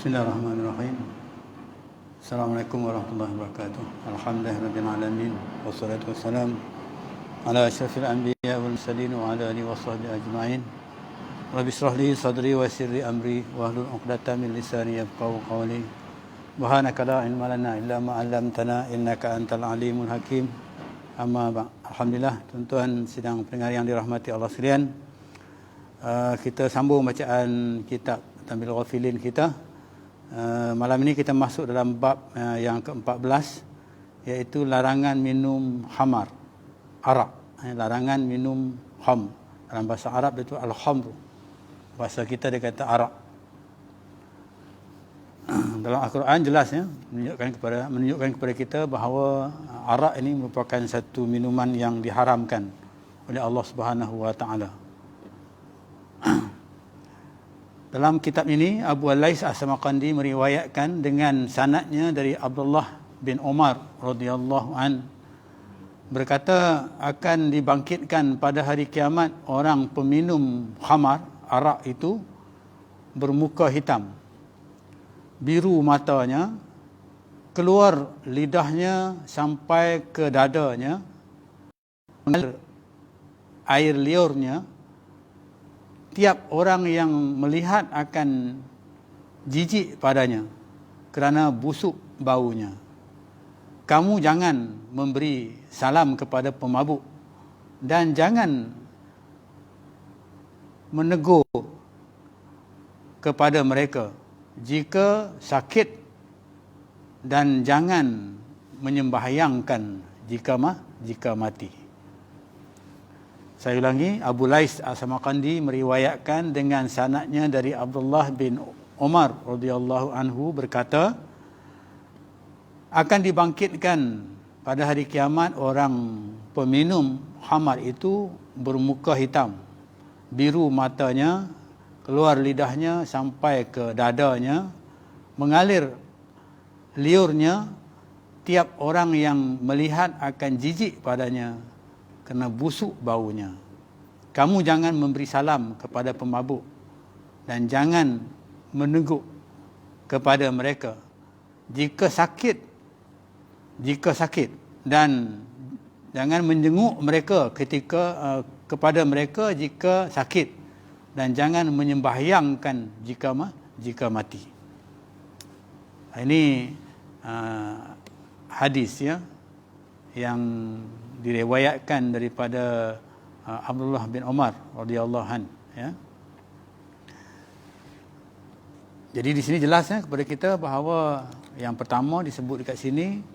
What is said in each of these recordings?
Bismillahirrahmanirrahim. Assalamualaikum warahmatullahi wabarakatuh. Alhamdulillahirabbil alamin wassalatu wassalam ala asyrafil anbiya wal mursalin wa ala alihi washabbihi ajmain. Rabbi shrah li sadri wa yassir li amri wahlul 'uqdatam min lisani yafqahu qawli. Subhanaka la ilma lana illa ma 'allamtana innaka antal alimul hakim. Amma ba'd. Alhamdulillah, tuan-tuan sidang pendengar yang dirahmati Allah sekalian. Kita sambung bacaan kitab Tambil Ghafilin kita. Malam ini kita masuk dalam bab yang ke-14, iaitu larangan minum khamar, arak. Larangan minum kham. Dalam bahasa Arab itu al-khamr. Bahasa kita dia kata arak. Dalam Al-Quran jelas menunjukkan kepada kita bahawa arak ini merupakan satu minuman yang diharamkan oleh Allah Subhanahu wa taala. Dalam kitab ini Abu Al-Lais As-Samarqandi meriwayatkan dengan sanadnya dari Abdullah bin Umar radhiyallahu an, berkata akan dibangkitkan pada hari kiamat orang peminum khamar, arak itu, bermuka hitam, biru matanya, keluar lidahnya sampai ke dadanya, air liurnya. Tiap orang yang melihat akan jijik padanya kerana busuk baunya. Kamu jangan memberi salam kepada pemabuk dan jangan menegur kepada mereka jika sakit, dan jangan menyembahyangkan jika mati. Saya ulangi, Abu Lais As-Samarqandi meriwayatkan dengan sanadnya dari Abdullah bin Umar radhiyallahu anhu, berkata akan dibangkitkan pada hari kiamat orang peminum khamar itu bermuka hitam, biru matanya, keluar lidahnya sampai ke dadanya, mengalir liurnya. Tiap orang yang melihat akan jijik padanya kerana busuk baunya. Kamu jangan memberi salam kepada pemabuk dan jangan menegur kepada mereka jika sakit, dan jangan menjenguk mereka kepada mereka jika sakit, dan jangan menyembahyangkan jika mati. Ini hadis yang diriwayatkan daripada Abdullah bin Umar radhiyallahu an, ya. Jadi di sini jelas kepada kita bahawa yang pertama disebut dekat sini,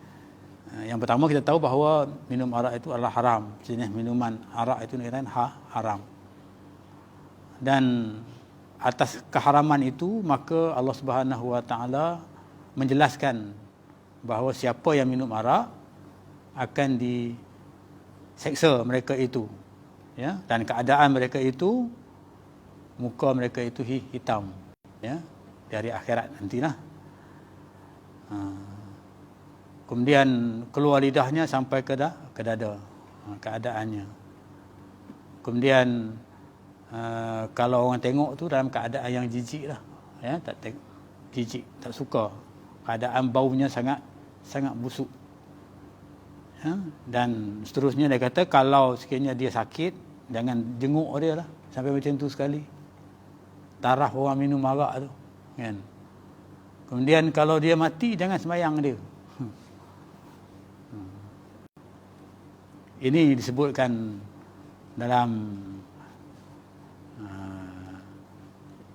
yang pertama kita tahu bahawa minum arak itu adalah haram. Jenis minuman arak itu dikatakan haram. Dan atas keharaman itu maka Allah Subhanahu wa taala menjelaskan bahawa siapa yang minum arak akan diseksa mereka itu, ya, dan keadaan mereka itu, muka mereka itu hitam, ya, di hari akhirat nantilah. Kemudian keluar lidahnya sampai ke dada, keadaannya. Kemudian kalau orang tengok tu dalam keadaan yang jijik lah, ya, jijik, tak suka, keadaan baunya sangat busuk. Ya, dan seterusnya dia kata kalau sekiranya dia sakit, jangan jenguk dia lah sampai macam tu sekali. Taraf orang minum arak tu, kan. Kemudian kalau dia mati, jangan sembahyang dia. Ini disebutkan dalam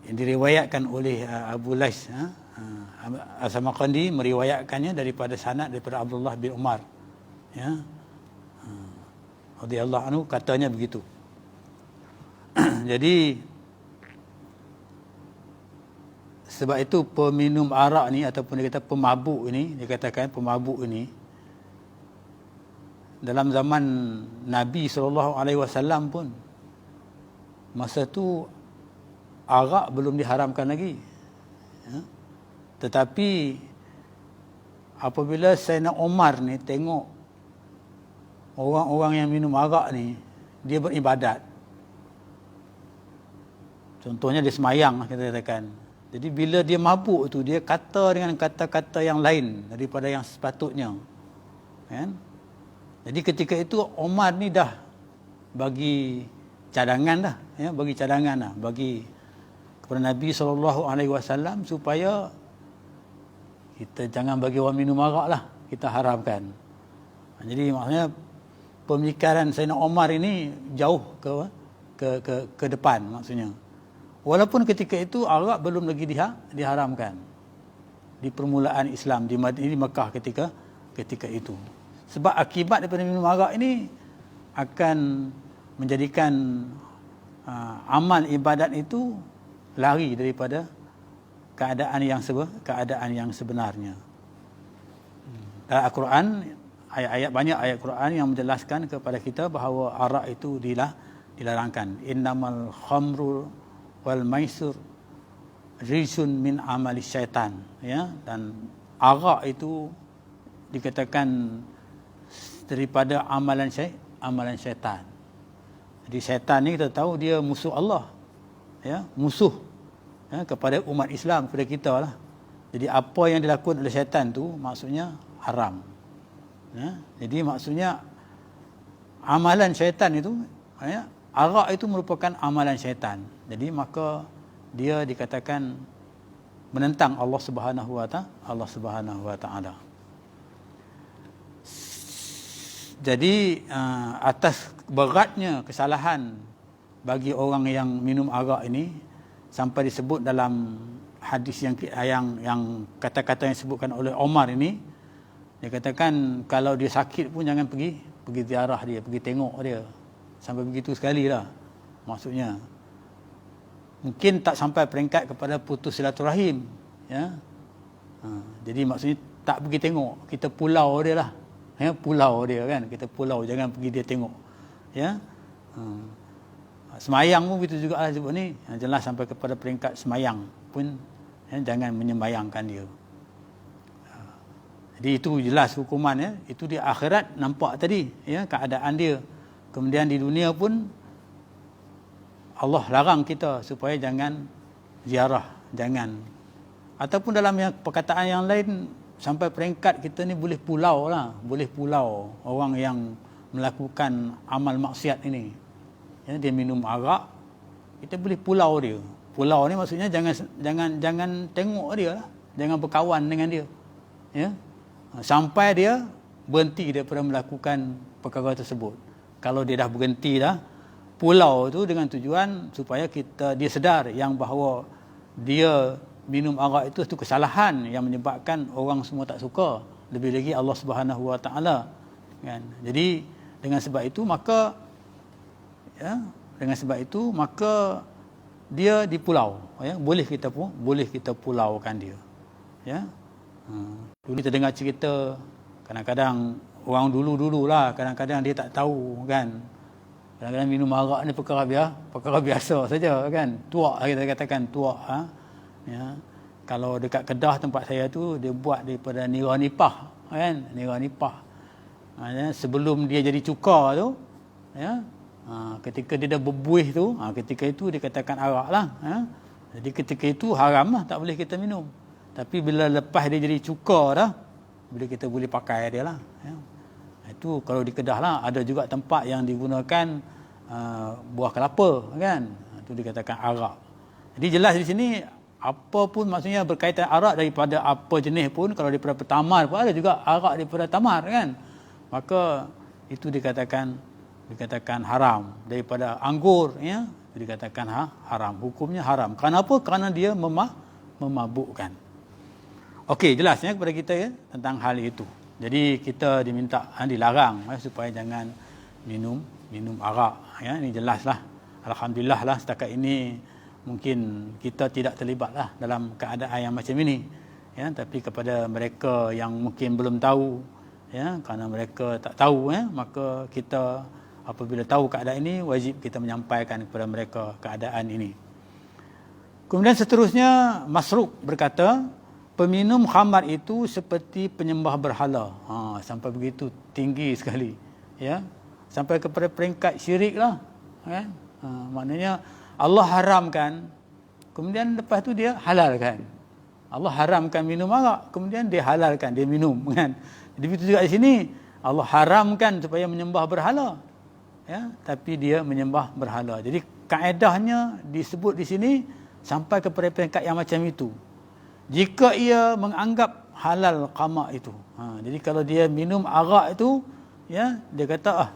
yang diriwayatkan oleh Abu Lais As-Samarqandi, meriwayatkannya daripada sanad daripada Abdullah bin Umar, ya, radhiyallahu anhu, katanya begitu. Jadi sebab itu peminum arak ni, ataupun dia kata pemabuk ini, dikatakan pemabuk ini, dalam zaman Nabi SAW pun, masa tu arak belum diharamkan lagi, ya. Tetapi apabila Sayyidina Umar ni tengok orang-orang yang minum arak ni, dia beribadat. Contohnya dia semayang, kita katakan. Jadi bila dia mabuk tu, dia kata dengan kata-kata yang lain daripada yang sepatutnya. Kan? Jadi ketika itu Umar ni dah bagi cadangan dah, ya, bagi cadangan dah, bagi kepada Nabi SAW supaya kita jangan bagi orang minum arak lah, kita haramkan. Jadi maksudnya pemikiran Sayyidina Umar ini jauh ke depan maksudnya. Walaupun ketika itu arak belum lagi diharamkan di permulaan Islam di Mekah ketika itu. Sebab akibat daripada minum arak ini akan menjadikan amal ibadat itu lari daripada keadaan yang sebenarnya. Dalam Al-Quran, banyak ayat Quran yang menjelaskan kepada kita bahawa arak itu dilarangkan. Innamal khamru wal maisur rijsun min amali syaitan, ya, dan arak itu dikatakan daripada amalan syaitan. Jadi syaitan ni kita tahu dia musuh Allah, ya, musuh, ya, kepada umat Islam, kepada kita lah. Jadi apa yang dilakukan oleh syaitan tu maksudnya haram, ya. Jadi maksudnya amalan syaitan itu, ya, arak itu merupakan amalan syaitan. Jadi maka dia dikatakan menentang Allah Subhanahu wa taala. Jadi atas beratnya kesalahan bagi orang yang minum arak ini sampai disebut dalam hadis yang kata-kata yang disebutkan oleh Omar ini, dia katakan kalau dia sakit pun jangan pergi ziarah dia, pergi tengok dia. Sampai begitu sekali lah maksudnya. Mungkin tak sampai peringkat kepada putus silaturahim, ya. Jadi maksudnya tak pergi tengok, kita pulau dia lah, ya, pulau dia kan, kita pulau, jangan pergi dia tengok, ya. Semayang pun begitu juga lah sebut ni, jelas sampai kepada peringkat semayang pun, ya, jangan menyembayangkan dia. Jadi itu jelas hukuman, ya. Itu di akhirat nampak tadi, ya, keadaan dia. Kemudian di dunia pun Allah larang kita supaya jangan ziarah, jangan. Ataupun dalam perkataan yang lain sampai peringkat kita ni boleh pulau lah, boleh pulau orang yang melakukan amal maksiat ini. Ya, dia minum arak, kita boleh pulau dia. Pulau ni maksudnya jangan tengok dia lah, jangan berkawan dengan dia. Ya. Sampai dia berhenti daripada melakukan perkara tersebut. Kalau dia dah berhenti dah, pulau tu dengan tujuan supaya dia sedar yang bahawa dia minum arak itu kesalahan yang menyebabkan orang semua tak suka, lebih lagi Allah Subhanahu wa taala, kan. Jadi dengan sebab itu maka dia di pulau, ya, boleh kita pulaukan dia, ya. Dulu kita dengar cerita, kadang-kadang orang dulu-dululah, kadang-kadang dia tak tahu, kan. Kadang-kadang minum arak ni perkara biasa saja, kan. Tuak, kita katakan tuak, ya. Kalau dekat Kedah tempat saya tu, dia buat daripada nira nipah, kan, nira nipah. Ya, sebelum dia jadi cuka tu, ya, ketika dia dah berbuih tu, ketika itu dikatakan arak lah, ya. Jadi ketika itu haram lah, tak boleh kita minum. Tapi bila lepas dia jadi cuka dah, bila kita boleh pakai dia lah, ya. Itu kalau di Kedah lah, ada juga tempat yang digunakan buah kelapa, kan, itu dikatakan arak. Jadi jelas di sini apa pun maksudnya berkaitan arak daripada apa jenis pun, kalau daripada tamar pun ada juga arak daripada tamar, kan. Maka itu dikatakan haram. Daripada anggur, ya, itu dikatakan haram. Hukumnya haram. Kenapa? Kerana dia memabukkan. Okey, jelas, ya, kepada kita, ya, tentang hal itu. Jadi kita dilarang, ya, supaya jangan minum arak, ya. Ini jelaslah. Alhamdulillah lah setakat ini mungkin kita tidak terlibatlah dalam keadaan yang macam ini, ya. Tapi kepada mereka yang mungkin belum tahu, ya, kerana mereka tak tahu, ya, maka kita apabila tahu keadaan ini wajib kita menyampaikan kepada mereka keadaan ini. Kemudian seterusnya Masruq berkata, peminum khamar itu seperti penyembah berhala. Sampai begitu tinggi sekali, ya, sampai kepada peringkat syirik lah, kan. Maknanya Allah haramkan kemudian lepas tu dia halalkan. Allah haramkan minum arak, kemudian dia halalkan, dia minum kan. Jadi begitu juga di sini, Allah haramkan supaya menyembah berhala. Ya, tapi dia menyembah berhala. Jadi kaedahnya disebut di sini sampai kepada peringkat yang macam itu. Jika ia menganggap halal qamak itu. Jadi kalau dia minum arak itu, ya, dia kata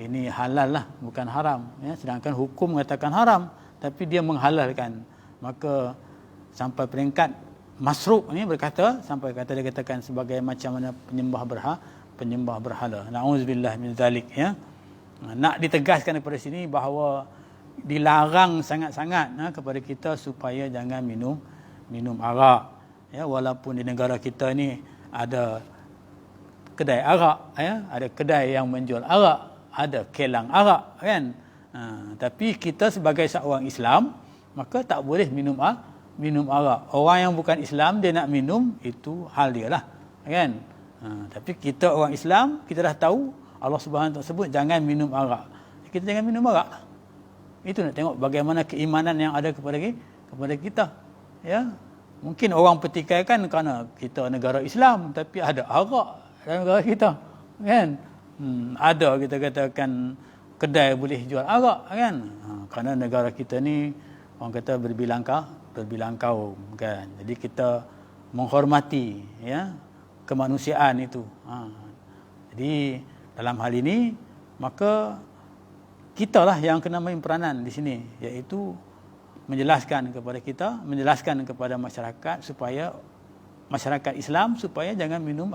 ini halal lah, bukan haram. Ya, sedangkan hukum mengatakan haram, tapi dia menghalalkan. Maka sampai peringkat Masruq ni berkata, sampai kata dia katakan sebagai macam mana penyembah berhala. Na'udzubillah min zalik, ya. Nak ditegaskan daripada sini bahawa dilarang sangat-sangat kepada kita supaya jangan minum arak. Ya, walaupun di negara kita ni ada kedai arak, ya, ada kedai yang menjual arak, ada kelang arak kan. Tapi kita sebagai seorang Islam, maka tak boleh minum arak. Orang yang bukan Islam dia nak minum, itu hal dia lah kan. Tapi kita orang Islam, kita dah tahu Allah Subhanahu Wa Taala sebut jangan minum arak. Kita jangan minum arak. Itu nak tengok bagaimana keimanan yang ada kepada kita. Ya. Mungkin orang pertikaikan kerana kita negara Islam tapi ada arak dalam negara kita. Kan? Ada kita katakan kedai boleh jual arak kan. Kerana negara kita ni orang kata berbilang kaum kan. Jadi kita menghormati, ya, kemanusiaan itu. Jadi dalam hal ini maka kitalah yang kena main peranan di sini, iaitu menjelaskan kepada masyarakat supaya masyarakat Islam supaya jangan minum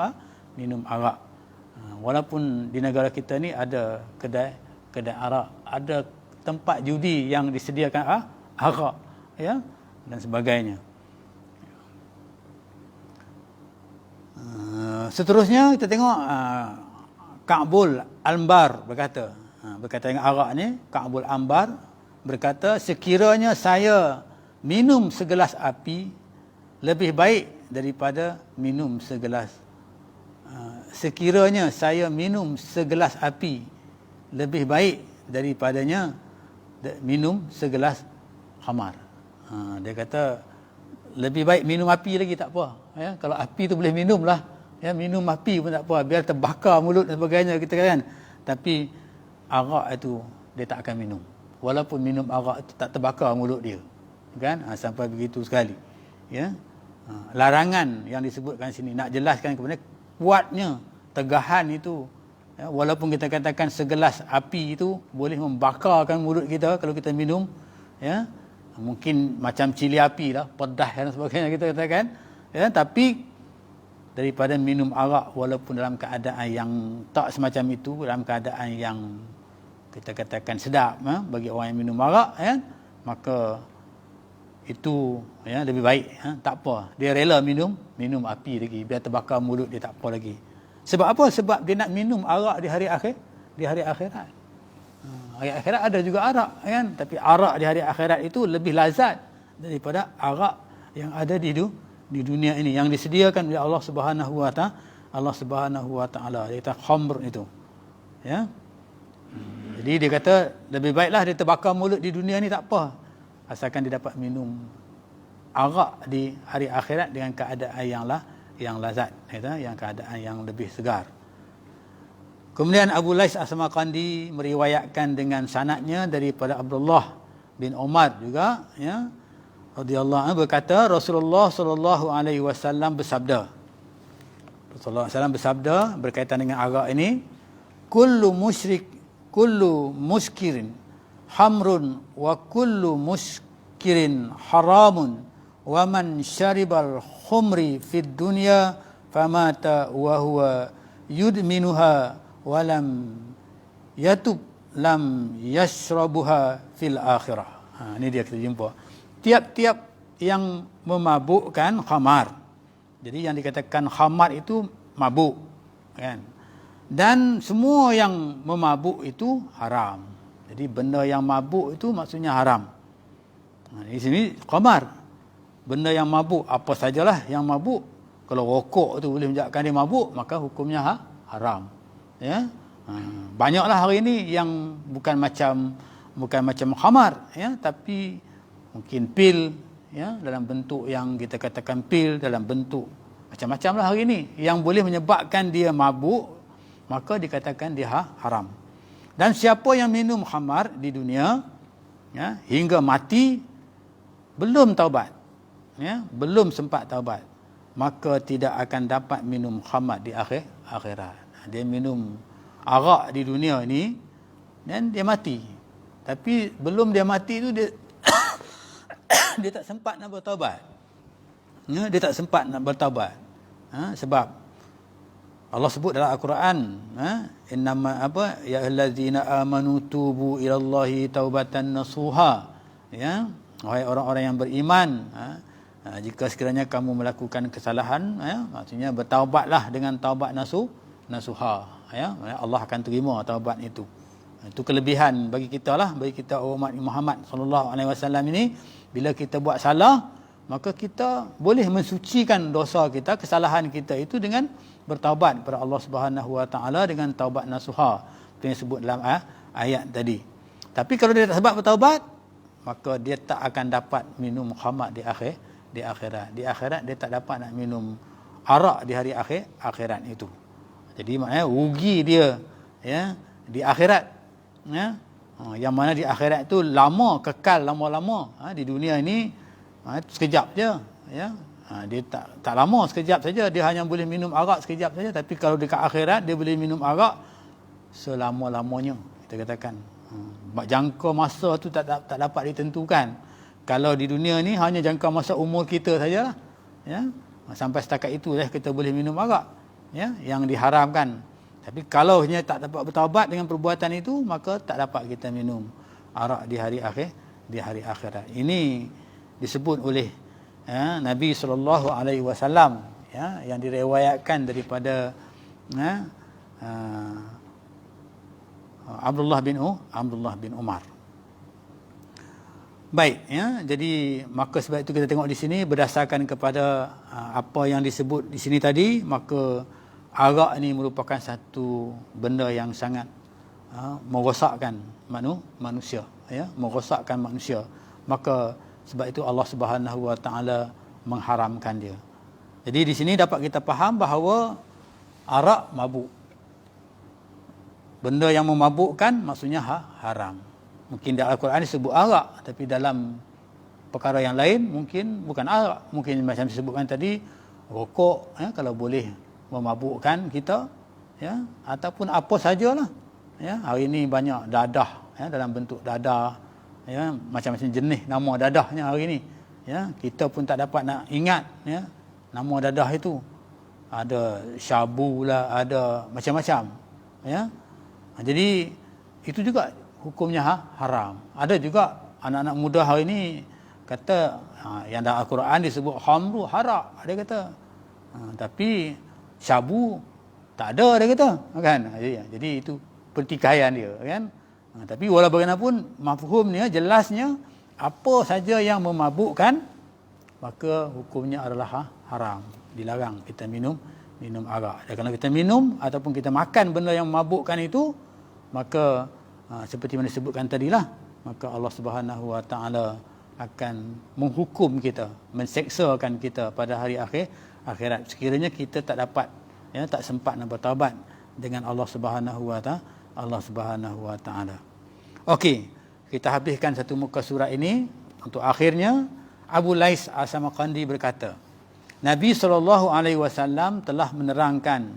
arak. Walaupun di negara kita ni ada kedai arak, ada tempat judi yang disediakan arak, ya, dan sebagainya. Seterusnya kita tengok Ka'bul Anbar berkata dengan arak ni, Ka'bul Anbar berkata, sekiranya saya minum segelas api lebih baik daripada minum segelas sekiranya saya minum segelas api lebih baik daripadanya minum segelas khamar. Dia kata lebih baik minum api lagi tak apa, ya. Kalau api tu boleh minum lah, ya, minum api pun tak apa, biar terbakar mulut dan sebagainya kita kan. Tapi arak itu dia tak akan minum, walaupun minum arak itu tak terbakar mulut dia kan. Sampai begitu sekali, ya. Larangan yang disebutkan sini nak jelaskan kepada kuatnya tegahan itu, ya, walaupun kita katakan segelas api itu boleh membakarkan mulut kita kalau kita minum, ya. Mungkin macam cili api lah, pedas dan sebagainya kita katakan, ya, tapi daripada minum arak walaupun dalam keadaan yang tak semacam itu, dalam keadaan yang kita katakan sedap, ya, bagi orang yang minum arak, ya, maka itu, ya, lebih baik, ya, tak apa, dia rela minum api lagi biar terbakar mulut dia, tak apa lagi. Sebab apa? Sebab dia nak minum arak di hari akhirat. Hari akhirat ada juga arak, kan, tapi arak di hari akhirat itu lebih lazat daripada arak yang ada di dunia ini yang disediakan oleh Allah Subhanahu Wa Taala. Dia kata khamr itu, ya. Jadi dia kata lebih baiklah dia terbakar mulut di dunia ni, tak apa, asalkan dia dapat minum arak di hari akhirat dengan keadaan yang lazat, yang keadaan yang lebih segar. Kemudian Abu Lais As-Samarqandi meriwayatkan dengan sanadnya daripada Abdullah bin Umar juga, ya, radhiyallahu anhu, berkata Rasulullah sallallahu alaihi wasallam bersabda. Rasulullah SAW bersabda berkaitan dengan arak ini, kullu muskirin hamrun wa kullu muskirin haramun wa man syaribal khumri fid dunya famata wa huwa yudminuha walam yatub lam yashrabuha fil akhirah. Ini dia kita jumpa. Tiap-tiap yang memabukkan khamar. Jadi yang dikatakan khamar itu mabuk, kan? Dan semua yang memabuk itu haram. Jadi benda yang mabuk itu maksudnya haram. Di sini khamar, benda yang mabuk, apa sajalah yang mabuk. Kalau rokok tu boleh menyebabkan dia mabuk, maka hukumnya haram. Ya, banyaklah hari ini yang bukan macam khamar, ya, tapi mungkin pil, ya, dalam bentuk yang kita katakan pil, dalam bentuk macam-macam lah hari ini yang boleh menyebabkan dia mabuk, maka dikatakan dia haram. Dan siapa yang minum khamar di dunia, ya, hingga mati belum taubat, ya, belum sempat taubat, maka tidak akan dapat minum khamar di akhirat. Dia minum arak di dunia ni dan dia mati. Tapi belum dia mati tu dia dia tak sempat nak bertaubat. Ya, dia tak sempat nak bertaubat. Sebab Allah sebut dalam Al-Quran, innama ya allazina amanu tubu ilallahi taubatan nasuha. Ya, wahai orang-orang yang beriman, jika sekiranya kamu melakukan kesalahan, ya, maksudnya bertaubatlah dengan taubat nasuha, ya, Allah akan terima taubat itu. Itu kelebihan bagi kita lah, bagi kita umat Muhammad sallallahu alaihi wasallam ini. Bila kita buat salah, maka kita boleh mensucikan dosa kita, kesalahan kita itu dengan bertaubat kepada Allah Subhanahu wa taala dengan taubat nasuha. Itu yang disebut dalam ayat tadi. Tapi kalau dia tak sebab bertaubat, maka dia tak akan dapat minum khamar di akhirat. Di akhirat dia tak dapat nak minum arak di hari akhirat itu. Jadi maknanya rugi dia, ya, di akhirat, ya. Yang mana di akhirat itu lama, kekal lama-lama. Di dunia ini sekejap je, ya. Dia tak lama, sekejap saja. Dia hanya boleh minum arak sekejap saja. Tapi kalau dekat akhirat dia boleh minum arak selama-lamanya, kita katakan. Jangka masa tu tak dapat ditentukan. Kalau di dunia ni hanya jangka masa umur kita sajalah, ya. Sampai setakat itu lah kita boleh minum arak, ya, yang diharamkan. Tapi kalau hanya tak dapat bertaubat dengan perbuatan itu, maka tak dapat kita minum arak di hari akhirat. Ini disebut oleh, ya, Nabi SAW, ya, yang diriwayatkan daripada, ya, Abdullah bin Umar. Baik, ya, jadi maka sebab itu kita tengok di sini berdasarkan kepada apa yang disebut di sini tadi, maka arak ini merupakan satu benda yang sangat merosakkan manusia, ya, merosakkan manusia. Maka sebab itu Allah Subhanahu wa taala mengharamkan dia. Jadi di sini dapat kita faham bahawa arak mabuk. Benda yang memabukkan maksudnya haram. Mungkin dalam Al-Quran disebut arak, tapi dalam perkara yang lain mungkin bukan arak. Mungkin macam disebutkan tadi, rokok, ya, kalau boleh memabukkan kita, ya, ataupun apa sajalah, ya. Hari ini banyak dadah, ya, dalam bentuk dadah, ya, macam-macam jenis nama dadahnya hari ini, ya. Kita pun tak dapat nak ingat, ya, nama dadah itu. Ada syabu lah, ada macam-macam, ya. Jadi itu juga hukumnya haram. Ada juga anak-anak muda hari ini kata yang dalam Al-Quran disebut khamru haram, dia kata. Tapi syabu tak ada, dia kata, kan. Jadi itu pertikaian dia, kan. Tapi walau bagaimanapun mafhumnya, jelasnya, apa saja yang memabukkan maka hukumnya adalah haram, dilarang kita minum arak. Dan kalau kita minum ataupun kita makan benda yang memabukkan itu, maka seperti mana disebutkan tadilah, maka Allah Subhanahu wa taala akan menghukum kita, menseksakan kita pada hari akhirat sekiranya kita tak dapat, ya, tak sempat nak bertaubat dengan Allah Subhanahu wa taala. Okey, kita habiskan satu muka surat ini. Untuk akhirnya, Abu Lais As-Samarqandi berkata, Nabi SAW telah menerangkan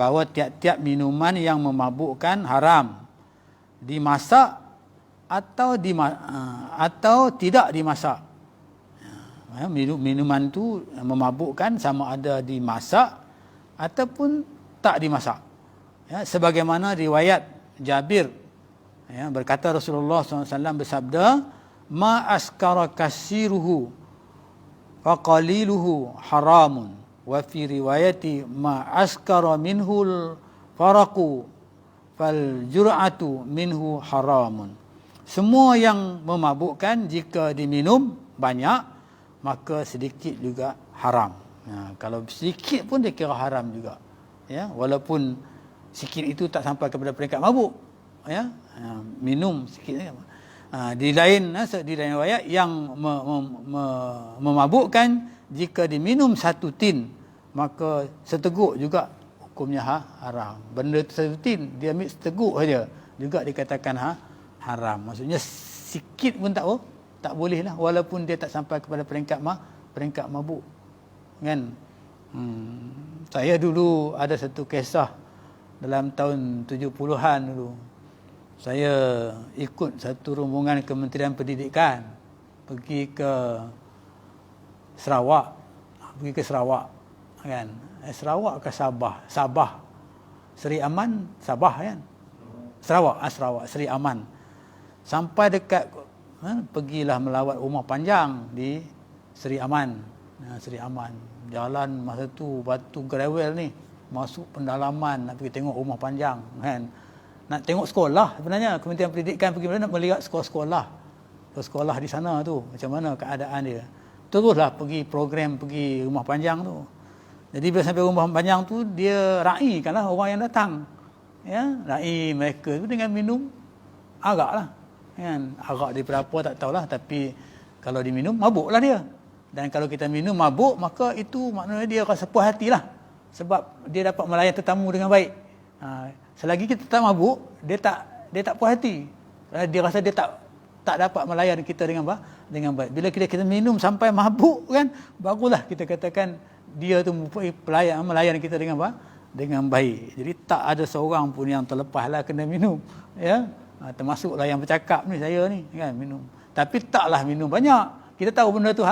bahawa tiap-tiap minuman yang memabukkan haram dimasak atau tidak dimasak. Minuman tu memabukkan sama ada dimasak ataupun tak dimasak. Ya, sebagaimana riwayat Jabir, ya, berkata Rasulullah SAW bersabda, ma askara kasiruhu wa qaliluhu haramun, wa fi riwayati ma askara minhul faraqu fal jur'atu minhu haramun. Semua yang memabukkan jika diminum banyak, maka sedikit juga haram. Kalau sedikit pun dia kira haram juga, ya, walaupun sikit itu tak sampai kepada peringkat mabuk, ya. Minum sikit, Di lain riwayat yang memabukkan jika diminum satu tin maka seteguk juga hukumnya haram. Benda satu tin dia ambil seteguk saja juga dikatakan haram. Maksudnya sikit pun tak boleh lah, walaupun dia tak sampai kepada peringkat mabuk, kan. Saya dulu ada satu kisah dalam tahun 70-an dulu. Saya ikut satu rombongan Kementerian Pendidikan pergi ke Sarawak, kan. Sarawak ke Sabah, Seri Aman, Sabah, kan. Sarawak, Seri Aman. Sampai dekat pergilah melawat rumah panjang di Seri Aman. Seri Aman. Jalan masa tu batu gravel ni, masuk pendalaman nak pergi tengok rumah panjang, kan. Nak tengok sekolah sebenarnya. Kementerian Pendidikan pergi mana nak melihat sekolah di sana tu, macam mana keadaan dia. Teruslah pergi program pergi rumah panjang tu. Jadi bila sampai rumah panjang tu, dia raikanlah orang yang datang. Ya, rai mereka tu dengan minum arak lah, kan. Arak dia berapa tak tahulah, tapi kalau diminum mabuklah dia. Dan kalau kita minum mabuk, maka itu maknanya dia rasa puas hatilah, sebab dia dapat melayan tetamu dengan baik. Selagi kita tak mabuk, dia tak puas hati. Dia rasa dia tak dapat melayan kita dengan baik. Bila kita minum sampai mabuk, kan, barulah kita katakan dia tu melayan kita dengan baik. Jadi tak ada seorang pun yang terlepaslah kena minum, ya. Termasuklah yang bercakap ni, saya ni, kan, minum. Tapi taklah minum banyak. Kita tahu benda tu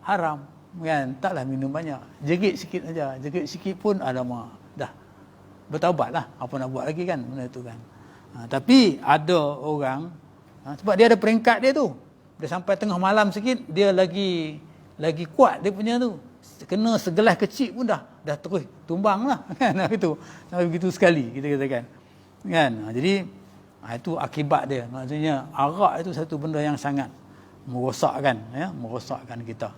haram, kan. Taklah minum banyak. Jegit sikit saja. Jegit sikit pun alamak, dah bertaubatlah. Apa nak buat lagi, kan, benda tu, kan. Tapi ada orang, sebab dia ada peringkat dia tu. Dia sampai tengah malam sikit, dia lagi kuat dia punya tu. Kena segelas kecil pun dah terus tumbang lah, kan. Itu sampai begitu sekali kita katakan, kan. Jadi itu akibat dia. Maksudnya arak itu satu benda yang sangat merosakkan, ya, merosakkan kita.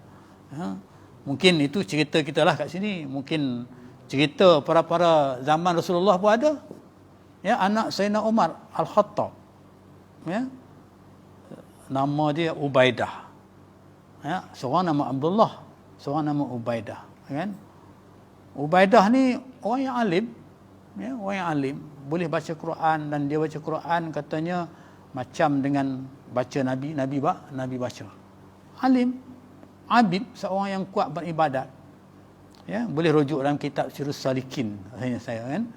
Ya. Mungkin itu cerita kita lah kat sini. Mungkin cerita para zaman Rasulullah pun ada. Ya, anak Sayyidina Umar Al-Khattab, ya, nama dia Ubaidah. Ya, seorang nama Abdullah, seorang nama Ubaidah, kan. Ubaidah ni orang yang alim, ya, orang yang alim, boleh baca Quran, dan dia baca Quran katanya macam dengan baca Nabi baca. Alim, abid, seorang yang kuat beribadat. Ya, boleh rujuk dalam kitab Sirrus Salikin saya, kan.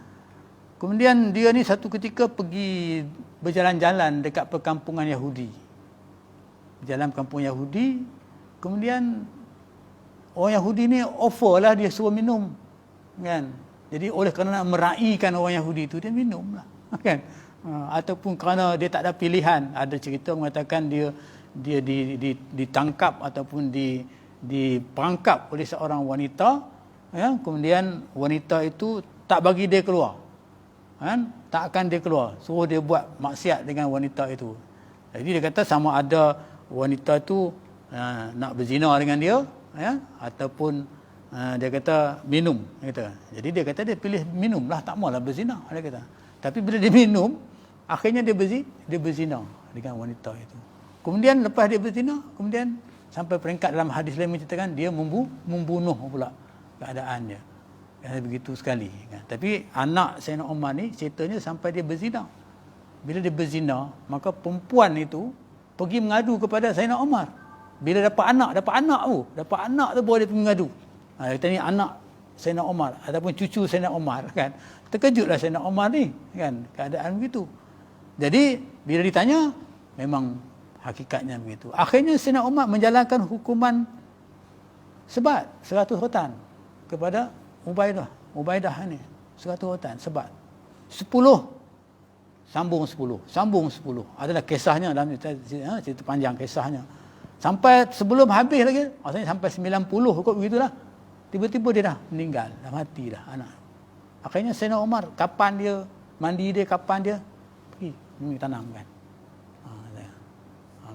Kemudian dia ni satu ketika pergi berjalan-jalan dekat perkampungan Yahudi. Berjalan kampung Yahudi, kemudian orang Yahudi ni offer lah, dia suruh minum, kan. Jadi oleh kerana meraihkan orang Yahudi itu, dia minum lah, kan. Ataupun kerana dia tak ada pilihan. Ada cerita mengatakan dia ditangkap ataupun diperangkap oleh seorang wanita, ya. Kemudian wanita itu tak bagi dia keluar, kan. Tak akan dia keluar, suruh dia buat maksiat dengan wanita itu. Jadi dia kata sama ada wanita tu nak berzina dengan dia, ya, ataupun dia kata minum, dia kata. Jadi dia kata dia pilih minum lah, tak maulah berzina, dia kata. Tapi bila dia minum, akhirnya dia berzina dengan wanita itu. Kemudian lepas dia berzina, kemudian sampai peringkat dalam hadis lain menceritakan dia membunuh pula keadaan dia. Begitu sekali, kan. Tapi anak Sayyidina Umar ni ceritanya sampai dia berzina. Bila dia berzina, maka perempuan itu pergi mengadu kepada Sayyidina Umar. Bila dapat anak tu baru dia pergi mengadu. Kata ni anak Sayyidina Umar ataupun cucu Sayyidina Umar, kan. Terkejutlah Sayyidina Umar ni, kan, keadaan begitu. Jadi bila ditanya, memang hakikatnya begitu. Akhirnya Sayyidina Umar menjalankan hukuman sebat 100 rotan kepada Ubaidah ni, 100 rotan sebat. 10 sambung 10. Adalah kisahnya dalam cerita panjang kisahnya. Sampai sebelum habis lagi, maksudnya sampai 90 kot begitulah. Tiba-tiba dia dah meninggal, dah mati dah anak. Akhirnya Sayyidina Umar, kapan dia mandi dia, kapan dia pergi tanam, kan.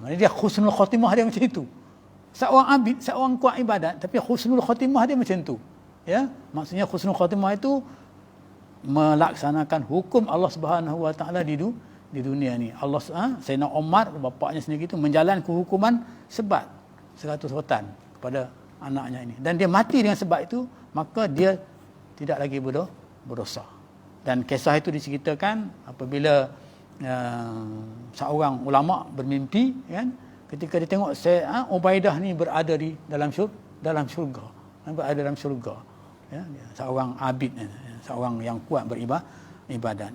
Maksudnya dia husnul khatimah dia macam itu. Seorang abid, seorang kuat ibadat, tapi husnul khatimah dia macam tu. Ya, maksudnya husnul khatimah itu melaksanakan hukum Allah Subhanahu Wa Taala di di dunia ni. Sayyidina Umar bapaknya sendiri itu menjalankan hukuman sebat 100 rotan kepada anaknya ini. Dan dia mati dengan sebab itu, maka dia tidak lagi berdosa. Dan kisah itu diceritakan apabila seorang ulama bermimpi, kan, ketika dia tengok Ubaidah ni berada di dalam syurga, berada dalam syurga, ya, seorang abid, seorang yang kuat beribadat.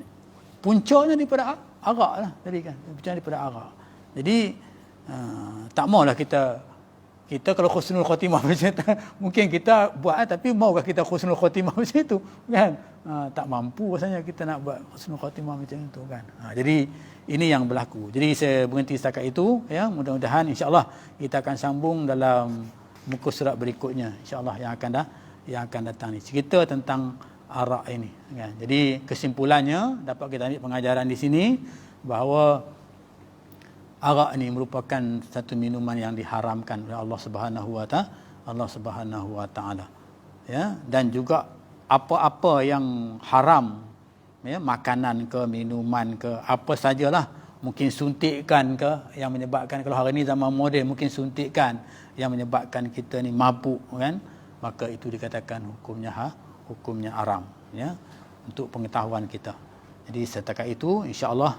Puncanya daripada arak lah tadi kan, puncanya daripada arak. Jadi tak maulah kita kalau khusnul khotimah macam tu, mungkin kita buat, tapi maukah kita khusnul khotimah macam tu kan? Tak mampu rasanya kita nak buat khusnul khotimah macam tu kan. Jadi ini yang berlaku. Jadi saya berhenti setakat itu, ya. Mudah-mudahan insya-Allah kita akan sambung dalam muka surat berikutnya insya-Allah yang akan datang ni. Cerita tentang arak ini kan. Jadi kesimpulannya dapat kita ambil pengajaran di sini bahawa arak ini merupakan satu minuman yang diharamkan oleh Allah Subhanahu wa taala. Ya, dan juga apa-apa yang haram, ya, makanan ke, minuman ke, apa sajalah, mungkin suntikan ke yang menyebabkan, kalau hari ni zaman moden mungkin suntikan yang menyebabkan kita ni mabuk kan, maka itu dikatakan hukumnya haram, ya, untuk pengetahuan kita. Jadi setakat itu insya-Allah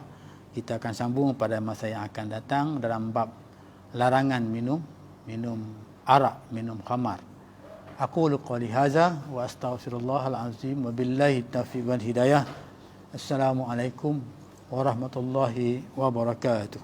kita akan sambung pada masa yang akan datang dalam bab larangan minum arak, minum khamar. Aqulu qouli hadza wa astaghfirullahal azim wa billahi taufiq wal hidayah. Assalamualaikum warahmatullahi wabarakatuh.